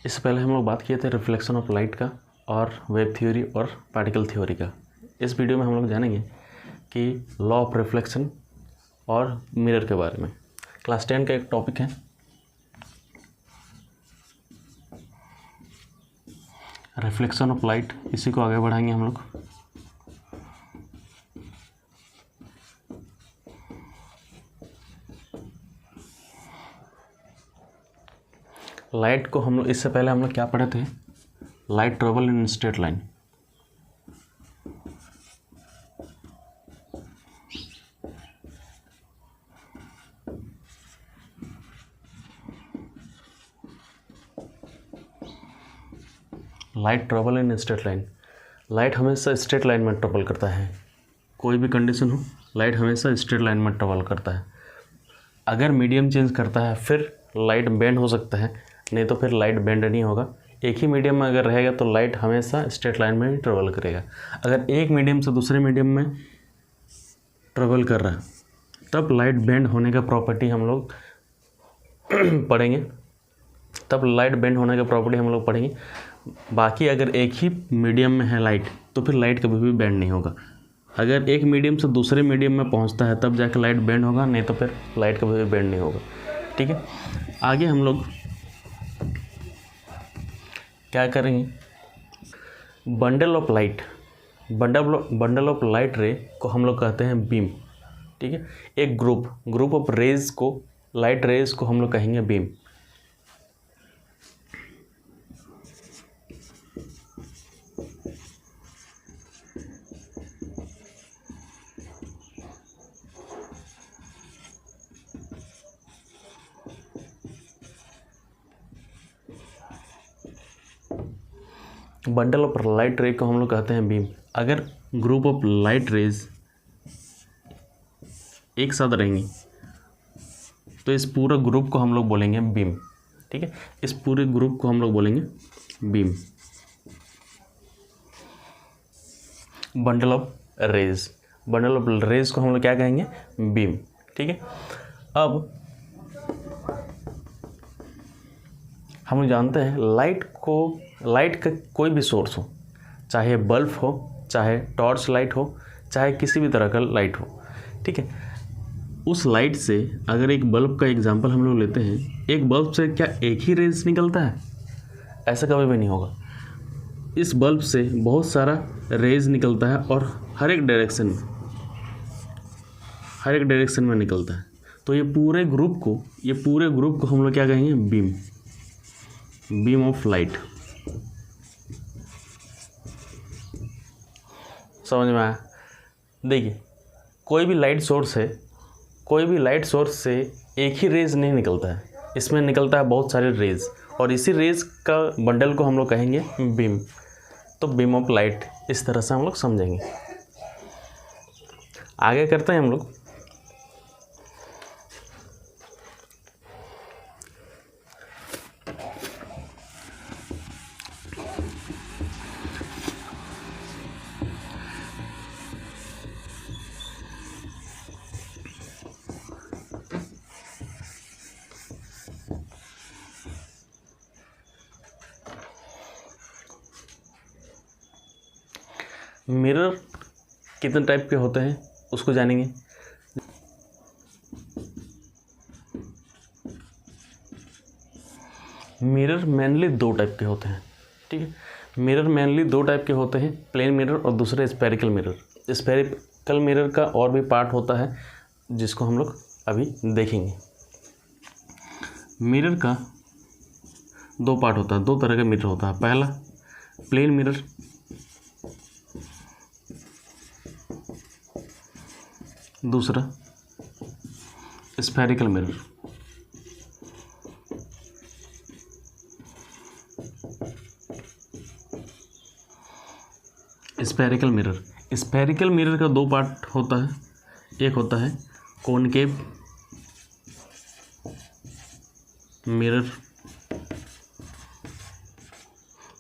इससे पहले हम लोग बात किए थे रिफ्लेक्शन ऑफ लाइट का और वेव थ्योरी और पार्टिकल थ्योरी का। इस वीडियो में हम लोग जानेंगे कि लॉ ऑफ रिफ्लेक्शन और मिरर के बारे में। क्लास 10 का एक टॉपिक है रिफ्लेक्शन ऑफ लाइट, इसी को आगे बढ़ाएंगे हम लोग। लाइट को हम लोग इससे पहले हम लोग क्या पढ़े थे, light travel in straight line. Light travel in straight line. Light हमेशा स्ट्रेट लाइन में ट्रेवल करता है, कोई भी कंडीशन हो लाइट हमेशा स्ट्रेट लाइन में ट्रेवल करता है। अगर मीडियम चेंज करता है फिर लाइट बेंड हो सकता है, नहीं तो फिर लाइट बेंड नहीं होगा। एक ही मीडियम में अगर रहेगा तो लाइट हमेशा स्ट्रेट लाइन में ही ट्रेवल करेगा। अगर एक मीडियम से दूसरे मीडियम में ट्रेवल कर रहा है तब लाइट बेंड होने का प्रॉपर्टी हम लोग पढ़ेंगे, बाकी अगर एक ही मीडियम में है लाइट तो फिर लाइट कभी भी बेंड नहीं होगा। अगर एक मीडियम से दूसरे मीडियम में पहुंचता है तब जाकर लाइट बेंड होगा, नहीं तो फिर लाइट कभी भी बेंड नहीं होगा। ठीक है, आगे हम लोग क्या करेंगे, बंडल ऑफ लाइट रे को हम लोग कहते हैं बीम। ठीक है, एक ग्रुप ऑफ रेज को, लाइट रेज को हम लोग कहेंगे बीम। बंडल ऑफ लाइट रे को हम लोग कहते हैं बीम। अगर ग्रुप ऑफ लाइट रेज एक साथ रहेंगी तो इस पूरे ग्रुप को हम लोग बोलेंगे बीम। ठीक है, इस पूरे ग्रुप को हम लोग बोलेंगे बीम, बंडल ऑफ रेज को हम लोग क्या कहेंगे, बीम। ठीक है, अब हम लोग जानते हैं लाइट का कोई भी सोर्स हो, चाहे बल्ब हो, चाहे टॉर्च लाइट हो, चाहे किसी भी तरह का लाइट हो। ठीक है, उस लाइट से अगर एक बल्ब का एग्जांपल हम लोग लेते हैं, एक बल्ब से क्या एक ही रेज निकलता है? ऐसा कभी भी नहीं होगा। इस बल्ब से बहुत सारा रेज निकलता है और हर एक डायरेक्शन में निकलता है। तो ये पूरे ग्रुप को हम लोग क्या कहेंगे, बीम ऑफ लाइट। समझ में आया? देखिए, कोई भी लाइट सोर्स से एक ही रेज नहीं निकलता है, इसमें निकलता है बहुत सारे रेज, और इसी रेज का बंडल को हम लोग कहेंगे बीम। तो बीम ऑफ लाइट, इस तरह से हम लोग समझेंगे। आगे करते हैं हम लोग। मिरर कितने टाइप के होते हैं उसको जानेंगे। मिरर मेनली दो टाइप के होते हैं। ठीक है, मिरर मेनली दो टाइप के होते हैं, प्लेन मिरर और दूसरे स्फेरिकल मिरर। स्फेरिकल मिरर का और भी पार्ट होता है जिसको हम लोग अभी देखेंगे। मिरर का दो पार्ट होता है, दो तरह का मिरर होता है। पहला प्लेन मिरर, दूसरा स्फेरिकल मिरर। स्फेरिकल मिरर का दो पार्ट होता है, एक होता है कॉनकेव मिरर,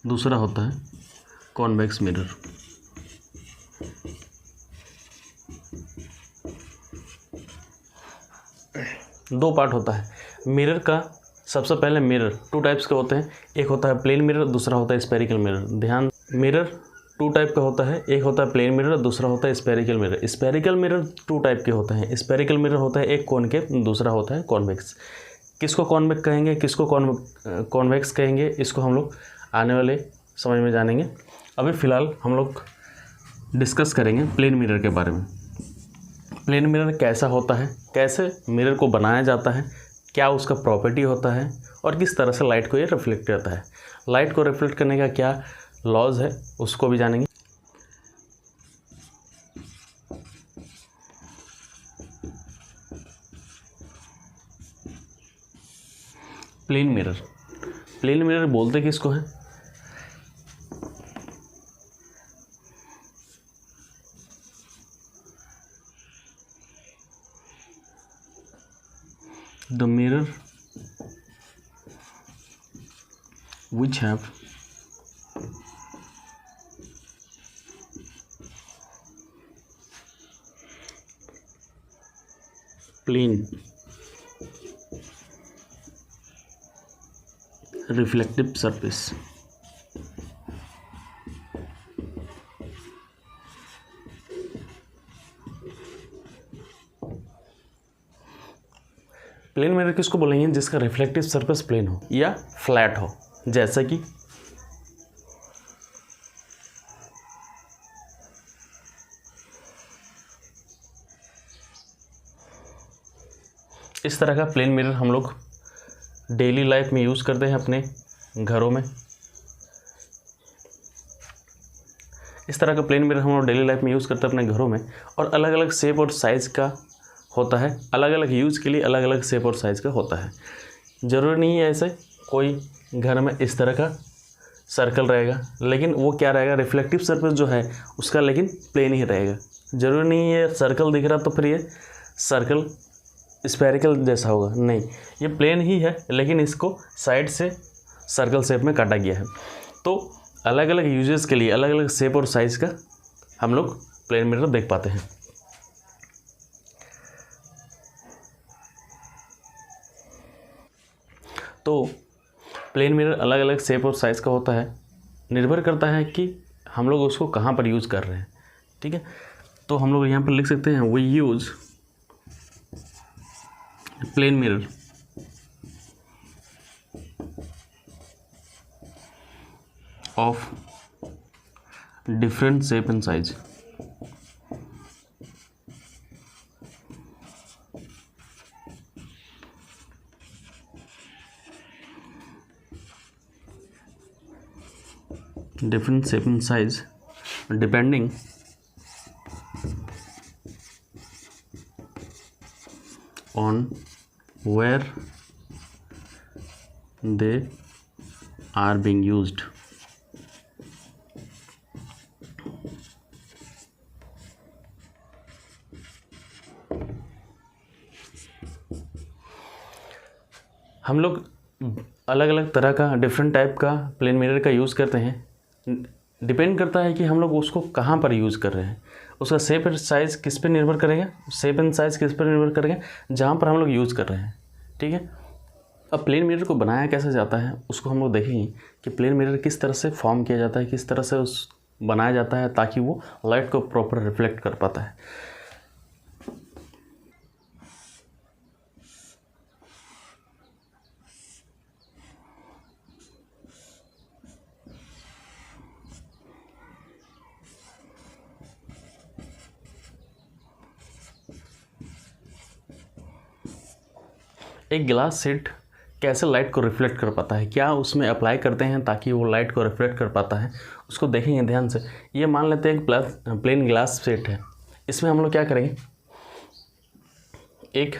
दूसरा होता है कॉन्वेक्स मिरर। दो पार्ट होता है मिरर का। सबसे पहले मिरर 2 टाइप्स के होते हैं, एक होता है प्लेन मिरर, दूसरा होता है स्फेरिकल मिरर। ध्यान, मिरर 2 टाइप का होता है, एक होता है प्लेन मिरर, दूसरा होता है spherical mirror. Spherical mirror 2 type के होते हैं। स्फेरिकल मिरर होता है एक कॉनकेव, दूसरा होता है कॉन्वेक्स। किसको कॉन्वेक्स कहेंगे, किसको कॉन्वेक्स कहेंगे, इसको हम लोग आने वाले समझ में जानेंगे। अभी फ़िलहाल हम लोग डिस्कस करेंगे प्लेन मिरर के बारे में। प्लेन मिरर कैसा होता है, कैसे मिरर को बनाया जाता है, क्या उसका प्रॉपर्टी होता है और किस तरह से लाइट को ये रिफ्लेक्ट करता है। लाइट को रिफ्लेक्ट करने का क्या लॉज है उसको भी जानेंगे। प्लेन मिरर, प्लेन मिरर बोलते किसको है? The mirror which have plane reflective surface। Plane mirror किसको बोलेंगे? जिसका रिफ्लेक्टिव सरफेस प्लेन हो या फ्लैट हो, जैसा कि इस तरह का प्लेन मिरर हम लोग डेली लाइफ में यूज़ करते हैं अपने घरों में। इस तरह का प्लेन मिरर हम लोग डेली लाइफ में यूज़ करते हैं अपने घरों में, और अलग अलग शेप और साइज़ का होता है। अलग अलग यूज़ के लिए अलग अलग शेप और साइज़ का होता है। ज़रूरी नहीं है ऐसे कोई घर में इस तरह का सर्कल रहेगा, लेकिन वो क्या रहेगा, रिफ्लेक्टिव सरफेस जो है उसका लेकिन प्लेन ही रहेगा। ज़रूरी नहीं है सर्कल दिख रहा तो फिर ये सर्कल स्फेरिकल जैसा होगा, नहीं, ये प्लेन ही है लेकिन इसको साइड से सर्कल शेप में काटा गया है। तो अलग अलग यूजेस के लिए अलग अलग शेप और साइज़ का हम लोग प्लेन मिरर देख पाते हैं। तो प्लेन मिरर अलग अलग शेप और साइज़ का होता है, निर्भर करता है कि हम लोग उसको कहाँ पर यूज़ कर रहे हैं। ठीक है, तो हम लोग यहाँ पर लिख सकते हैं we use plane mirror of different shape and size. Different shape and size depending on where they are being used। हम लोग अलग अलग तरह का डिफरेंट टाइप का प्लेन मिरर का यूज़ करते हैं। डिपेंड करता है कि हम लोग उसको कहाँ पर यूज़ कर रहे हैं। उसका शेप एंड साइज़ किस पे निर्भर करेगा, शेप एंड साइज़ किस पर निर्भर करेगा, जहाँ पर हम लोग यूज़ कर रहे हैं। ठीक है, अब प्लेन मिरर को बनाया कैसे जाता है उसको हम लोग देखेंगे कि प्लेन मिरर किस तरह से फॉर्म किया जाता है, किस तरह से उस बनाया जाता है ताकि वो लाइट को प्रॉपर रिफ्लेक्ट कर पाता है। एक ग्लास शीट कैसे लाइट को रिफ्लेक्ट कर पाता है, क्या उसमें अप्लाई करते हैं ताकि वो लाइट को रिफ्लेक्ट कर पाता है, उसको देखेंगे ध्यान से। ये मान लेते हैं एक प्लेन ग्लास शीट है, इसमें हम लोग क्या करेंगे, एक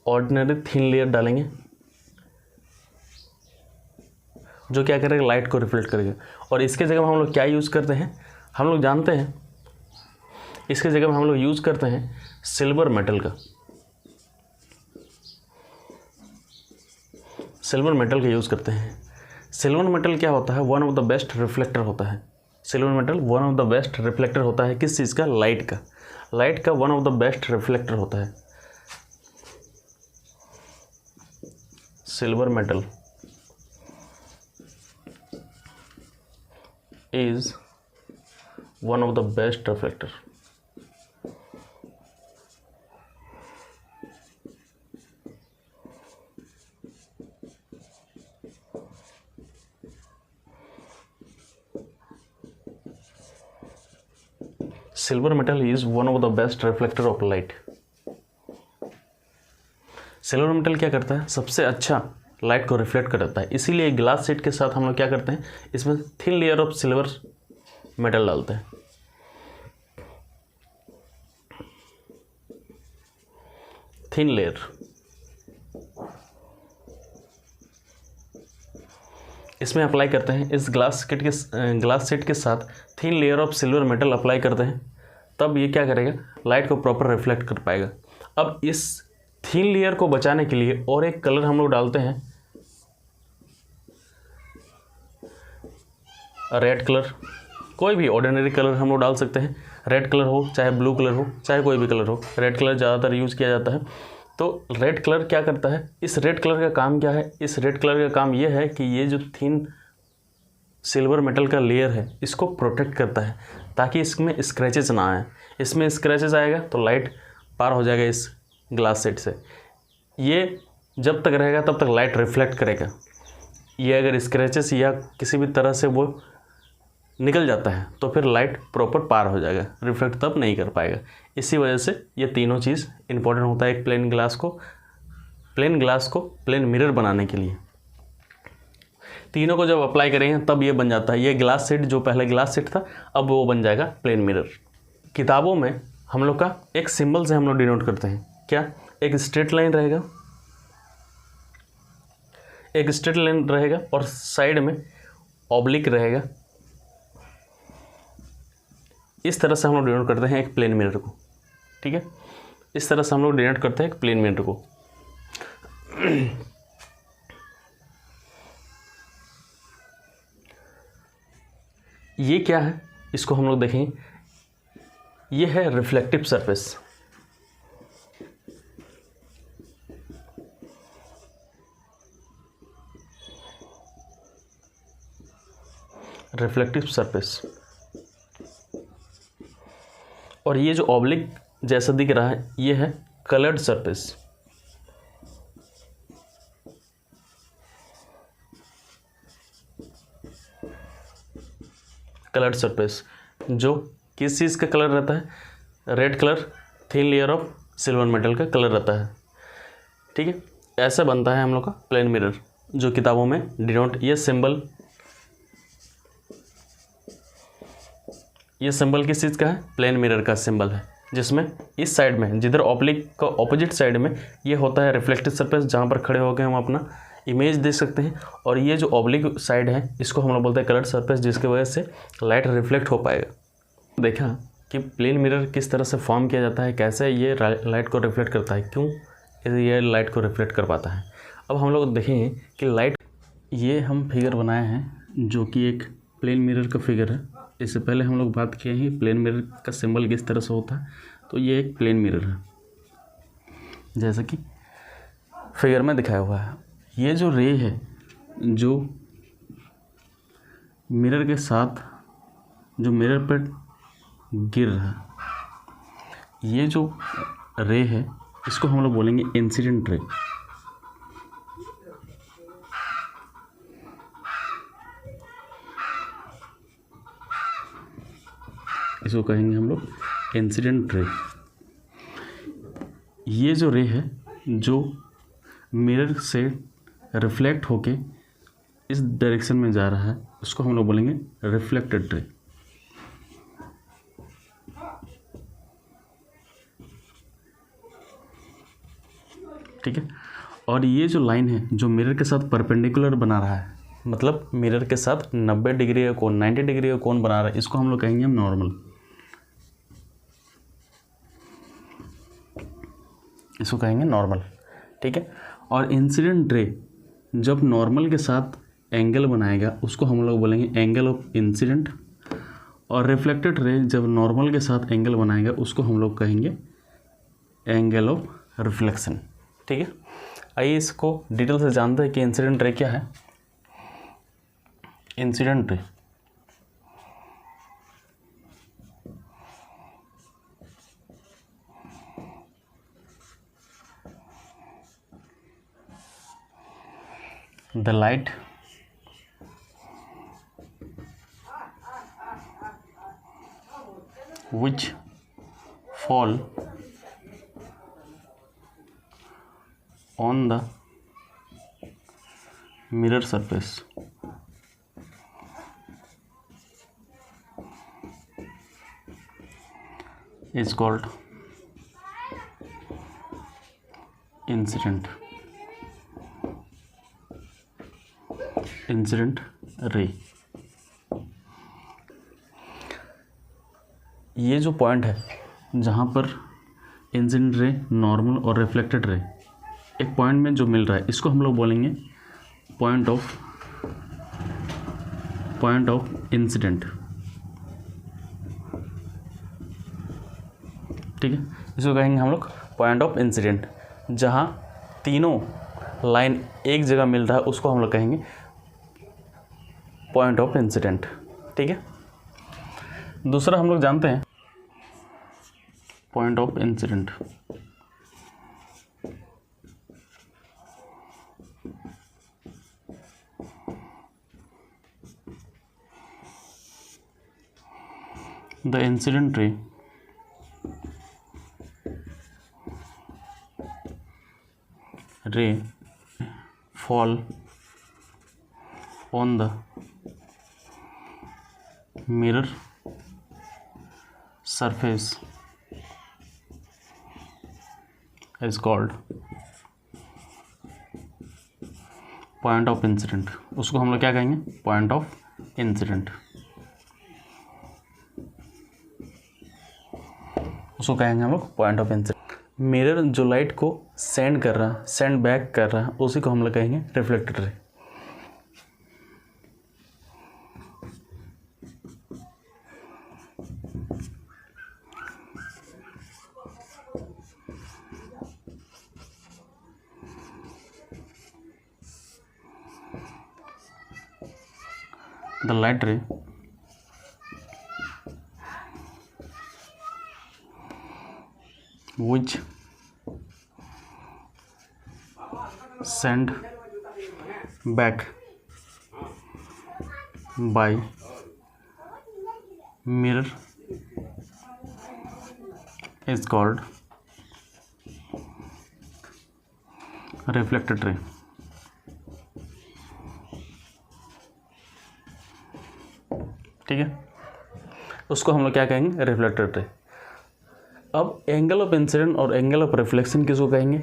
ऑर्डिनरी थिन लेयर डालेंगे जो क्या करेगा, लाइट को रिफ्लेक्ट करेगा। और इसके जगह में हम लोग क्या यूज़ करते हैं, हम लोग जानते हैं, इसके जगह में हम लोग यूज़ करते हैं सिल्वर मेटल का, सिल्वर मेटल का यूज़ करते हैं। सिल्वर मेटल क्या होता है, one of the best reflector होता है। Silver metal one of the best reflector होता है, किस चीज़ का, लाइट का। लाइट का one of the best reflector होता है silver metal is one of the best reflector. Silver metal is one of the best reflector of light. Silver metal क्या करता है, सबसे अच्छा लाइट को रिफ्लेक्ट करता है, इसीलिए ग्लास सेट के साथ हम लोग क्या करते हैं, इसमें thin layer of silver metal डालते हैं। थिन लेयर, इसमें अप्लाई करते हैं, इस ग्लास सेट के साथ thin layer of silver metal apply करते हैं, तब ये क्या करेगा, लाइट को प्रॉपर रिफ्लेक्ट कर पाएगा। अब इस थिन लेयर को बचाने के लिए और एक कलर हम लोग डालते हैं, रेड कलर, कोई भी ऑर्डिनरी कलर हम लोग डाल सकते हैं, रेड कलर हो चाहे ब्लू कलर हो चाहे कोई भी कलर हो, रेड कलर ज़्यादातर यूज़ किया जाता है। तो रेड कलर क्या करता है, इस रेड कलर का काम क्या है, इस रेड कलर का काम ये है कि ये जो थिन सिल्वर मेटल का लेयर है इसको प्रोटेक्ट करता है, ताकि इसमें स्क्रैचेस ना आए। इसमें स्क्रैचेस आएगा तो लाइट पार हो जाएगा इस ग्लास सेट से। ये जब तक रहेगा तब तक लाइट रिफ्लेक्ट करेगा। ये अगर स्क्रैचेस या किसी भी तरह से वो निकल जाता है तो फिर लाइट प्रॉपर पार हो जाएगा, रिफ्लेक्ट तब नहीं कर पाएगा। इसी वजह से ये तीनों चीज़ इंपॉर्टेंट होता है एक प्लेन ग्लास को प्लेन मिरर बनाने के लिए। तीनों को जब अप्लाई करेंगे तब ये बन जाता है, ये ग्लास सेट जो पहले ग्लास सेट था अब वो बन जाएगा प्लेन मिरर। किताबों में हम लोग का एक सिंबल से हम लोग डिनोट करते हैं, क्या, एक स्ट्रेट लाइन रहेगा और साइड में ऑब्लिक रहेगा। इस तरह से हम लोग डिनोट करते हैं एक प्लेन मिरर को, ठीक है, इस तरह से हम लोग डिनोट करते हैं एक प्लेन मिरर को। ये क्या है, इसको हम लोग देखेंगे, ये है रिफ्लेक्टिव सरफेस। रिफ्लेक्टिव सरफेस, और ये जो ऑब्लिक जैसा दिख रहा है ये है कलर्ड सरफेस। कलर्ड सरफेस जो किस चीज़ का कलर रहता है, red colour, thin layer of silver metal का कलर रहता है, ठीक है। ऐसा बनता है हम लोग का प्लेन मिरर जो किताबों में डिनोट, ये सिंबल किस चीज़ का है, प्लेन मिरर का सिंबल है, जिसमें इस साइड में जिधर ऑब्लिक का ऑपोजिट साइड में ये होता है रिफ्लेक्टिव सरफेस, जहाँ पर खड़े होकर हम अपना इमेज देख सकते हैं, और ये जो ऑब्लिक साइड है इसको हम लोग बोलते हैं कलर्ड सरफेस, जिसकी वजह से लाइट रिफ्लेक्ट हो पाएगा। देखा कि प्लेन मिरर किस तरह से फॉर्म किया जाता है, कैसे ये लाइट को रिफ्लेक्ट करता है, क्यों ये लाइट को रिफ्लेक्ट कर पाता है। अब हम लोग देखेंगे कि लाइट, ये हम फिगर बनाए हैं जो कि एक प्लेन मिरर का फिगर है। इससे पहले हम लोग बात किए हैं प्लेन मिरर का सिंबल किस तरह से होता है, तो ये एक प्लेन मिरर है जैसा कि फिगर में दिखाया हुआ है। ये जो रे है जो मिरर के साथ जो मिरर पर गिर रहा है, ये जो रे है इसको हम लोग बोलेंगे इंसिडेंट रे। इसको कहेंगे हम लोग इंसिडेंट रे। ये जो रे है जो मिरर से रिफ्लेक्ट होके इस डायरेक्शन में जा रहा है उसको हम लोग बोलेंगे रिफ्लेक्टेड रे। ठीक है, और ये जो लाइन है जो मिरर के साथ परपेंडिकुलर बना रहा है, मतलब मिरर के साथ 90 डिग्री का कोण, 90 डिग्री का कोण बना रहा है, इसको हम लोग कहेंगे हम नॉर्मल। इसको कहेंगे नॉर्मल, ठीक है। और इंसिडेंट रे जब नॉर्मल के साथ एंगल बनाएगा उसको हम लोग बोलेंगे एंगल ऑफ इंसिडेंट, और रिफ्लेक्टेड रे जब नॉर्मल के साथ एंगल बनाएगा उसको हम लोग कहेंगे एंगल ऑफ रिफ्लेक्शन, ठीक है। आइए इसको डिटेल से जानते हैं कि इंसिडेंट रे क्या है। Incident ray the light which fall on the mirror surface is called incident रे। ये जो पॉइंट है जहाँ पर इंसिडेंट रे, नॉर्मल और रिफ्लेक्टेड रे एक पॉइंट में जो मिल रहा है, इसको हम लोग बोलेंगे पॉइंट ऑफ इंसिडेंट। ठीक है, इसको कहेंगे हम लोग पॉइंट ऑफ इंसिडेंट। जहाँ तीनों लाइन एक जगह मिल रहा है उसको हम लोग कहेंगे पॉइंट ऑफ इंसिडेंट। ठीक है, दूसरा हम लोग जानते हैं point of incident. The incident ray fall on the mirror surface is called point of incident. उसको हम लोग क्या कहेंगे? Point of incident. उसको कहेंगे हम लोग पॉइंट ऑफ इंसिडेंट। मिरर जो लाइट को सेंड कर रहा है, सेंड बैक कर रहा है, उसी को हम लोग कहेंगे reflected ray. The light ray which sent back by mirror is called reflected ray। ठीक है, उसको हम लोग क्या कहेंगे? Reflected ray. अब एंगल ऑफ इंसिडेंट और एंगल ऑफ रिफ्लेक्शन किसको कहेंगे?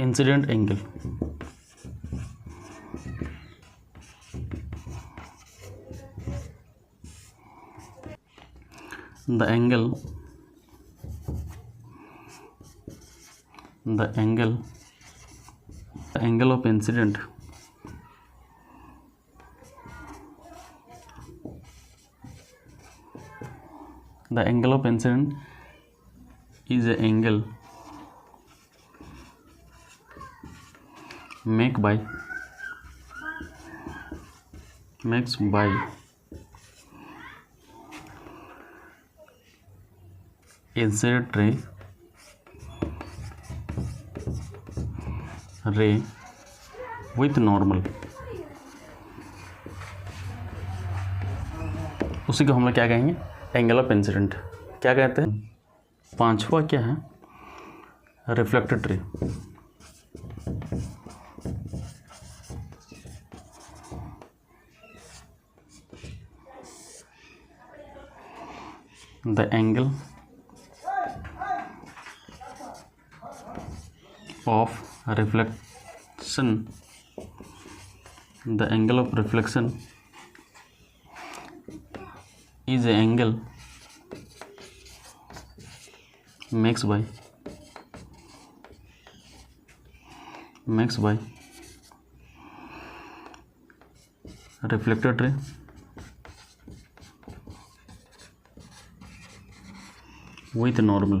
Incident angle, the angle of incident the angle of incident is an angle makes by incident ray with normal। उसी को हम लोग क्या कहेंगे? Angle of incident. क्या कहते हैं? पांचवा क्या है? Reflected ray. The angle of reflection, the angle of reflection is an angle makes by reflected ray with normal,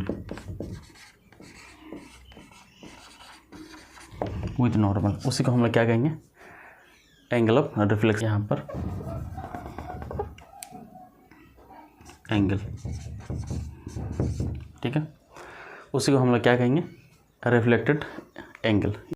with normal, उसी को हम लोग क्या कहेंगे, एंगल ऑफ रिफ्लेक्शन। यहाँ पर एंगल, ठीक है, उसी को हम लोग क्या कहेंगे, रिफ्लेक्टेड एंगल।